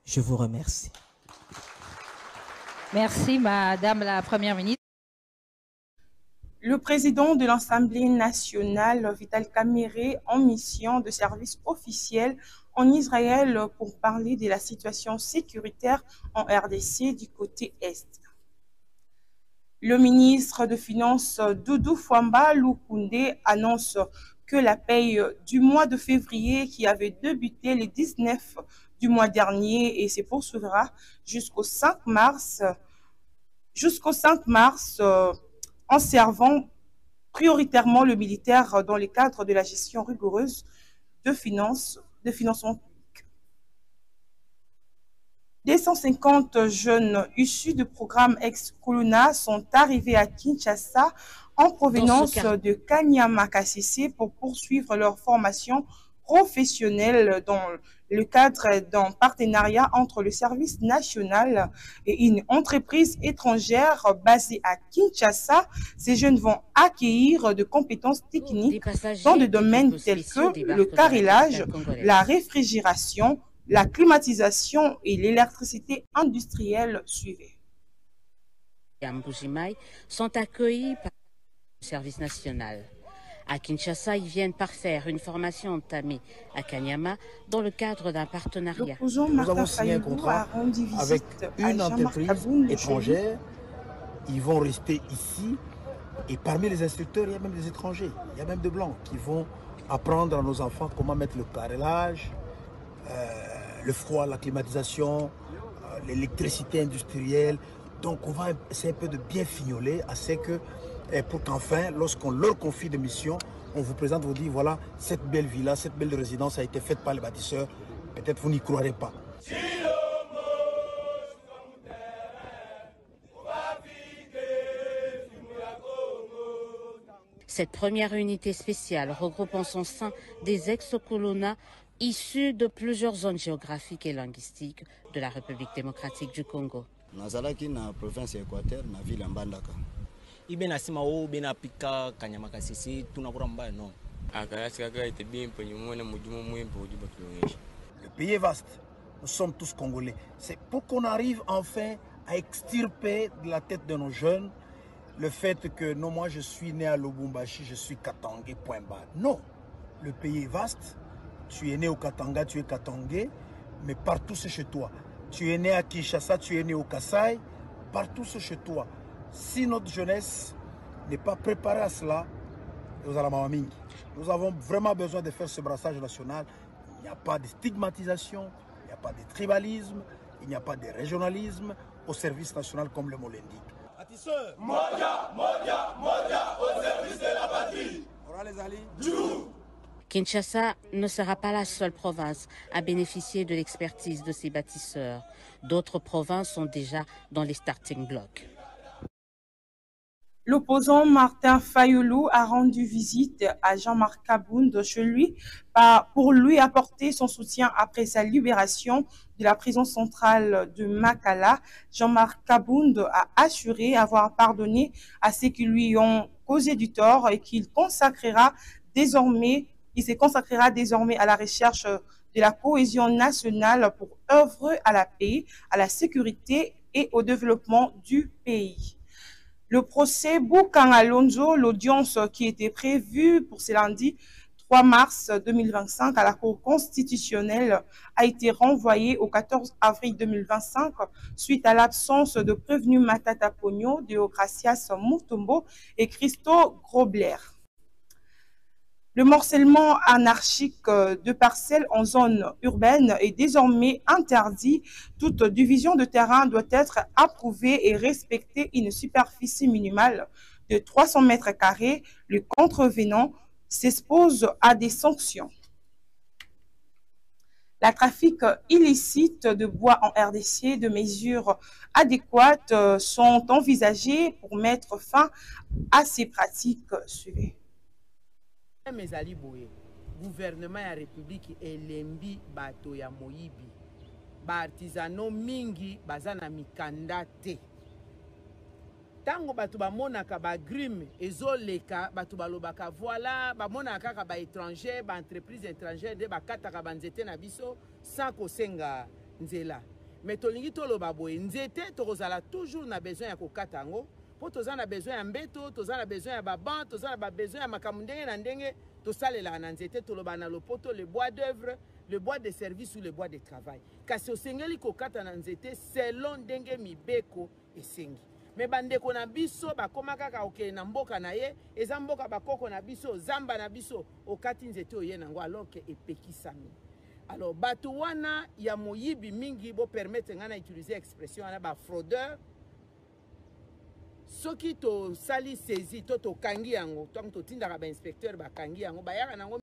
Je vous remercie. Merci, Madame la Première ministre. Le président de l'Assemblée nationale, Vital Kamerhe, en mission de service officiel en Israël pour parler de la situation sécuritaire en RDC du côté Est. Le ministre de Finances, Doudou Fwamba Lukunde, annonce que la paye du mois de février, qui avait débuté le 19 du mois dernier et se poursuivra jusqu'au 5 mars, en servant prioritairement le militaire dans le cadre de la gestion rigoureuse de financement. 250 jeunes issus du programme ex-Kuluna sont arrivés à Kinshasa en provenance de Kanyama Kasese pour poursuivre leur formation professionnelle dans le cadre d'un partenariat entre le service national et une entreprise étrangère basée à Kinshasa. Ces jeunes vont acquérir de compétences techniques dans des domaines tels que le carrelage, la réfrigération, la climatisation et l'électricité industrielle suivaient. Mbujimai sont accueillis par le service national. À Kinshasa, ils viennent parfaire une formation entamée à Kanyama dans le cadre d'un partenariat. Nous avons signé un contrat avec une entreprise étrangère. Ils vont rester ici et parmi les instructeurs, il y a même des étrangers, il y a même des blancs qui vont apprendre à nos enfants comment mettre le carrelage, le froid, la climatisation, l'électricité industrielle. Donc on va essayer un peu de bien fignoler assez que, pour qu'enfin, lorsqu'on leur confie des missions, on vous présente, vous dit voilà, cette belle villa, cette belle résidence a été faite par les bâtisseurs. Peut-être vous n'y croirez pas. Cette première unité spéciale regroupe en son sein des ex-colonna issus de plusieurs zones géographiques et linguistiques de la République démocratique du Congo. Nazalaki na province Équateur, na ville Mbandaka. Ibena sima o bena pika Kanyama Kasese tunakura mbaya non. Le pays est vaste. Nous sommes tous Congolais. C'est pour qu'on arrive enfin à extirper de la tête de nos jeunes le fait que non, moi je suis né à Lubumbashi, je suis Katangé, point barre. Non, le pays est vaste. Tu es né au Katanga, tu es Katangé, mais partout c'est chez toi. Tu es né à Kinshasa, tu es né au Kasaï, partout c'est chez toi. Si notre jeunesse n'est pas préparée à cela, nous avons vraiment besoin de faire ce brassage national. Il n'y a pas de stigmatisation, il n'y a pas de tribalisme, il n'y a pas de régionalisme au service national comme le mot l'indique. Modia, Modia, Modia, au service de la patrie. Kinshasa ne sera pas la seule province à bénéficier de l'expertise de ces bâtisseurs. D'autres provinces sont déjà dans les starting blocks. L'opposant Martin Fayoulou a rendu visite à Jean-Marc Kabound chez lui pour lui apporter son soutien après sa libération de la prison centrale de Makala. Jean-Marc Kabound a assuré avoir pardonné à ceux qui lui ont causé du tort et qu'il se consacrera désormais à la recherche de la cohésion nationale pour œuvrer à la paix, à la sécurité et au développement du pays. Le procès Boukan Alonso, l'audience qui était prévue pour ce lundi 3 mars 2025 à la Cour constitutionnelle, a été renvoyée au 14 avril 2025 suite à l'absence de prévenus Matata Pogno, Deogracias Mutombo et Christo Grobler. Le morcellement anarchique de parcelles en zone urbaine est désormais interdit. Toute division de terrain doit être approuvée et respecter une superficie minimale de 300 mètres carrés. Le contrevenant s'expose à des sanctions. La trafic illicite de bois en RDC, de mesures adéquates sont envisagées pour mettre fin à ces pratiques. Suivez. Mezali boye gouvernement ya république elembi bato ya moyibi ba artisano mingi bazana mikanda te tango bato bamonaka ba grime ezoleka bato balobaka voilà bamonaka kaka ba étranger ba entreprise étrangère de bakataka banzete na biso sans kosenga nzela mais tolingi toloba boye nzete tokozala toujours na besoin ya kokata yango po toza na besoin ya mbeto toza na besoin ya baban toza na besoin ya makambo ndenge na ndenge tosalelaka na nzete toloba na lopoto le bois d'œuvre le bois de service ou le bois de travail kasi osengeli kokata na nzete selon ndenge mibeko esengi me bandeko na biso bakoma kaka okende na mboka na ye eza mboka bakoko na biso zamba na biso okati nzete oye nango alors que epekisami. Alors bato wana ya moyibi mingi bo permettre nga na utiliser expression wana ba fraudeur soki to sali saisi to kangi yango to tindaka ba inspecteur ba kangi yango bayaka nango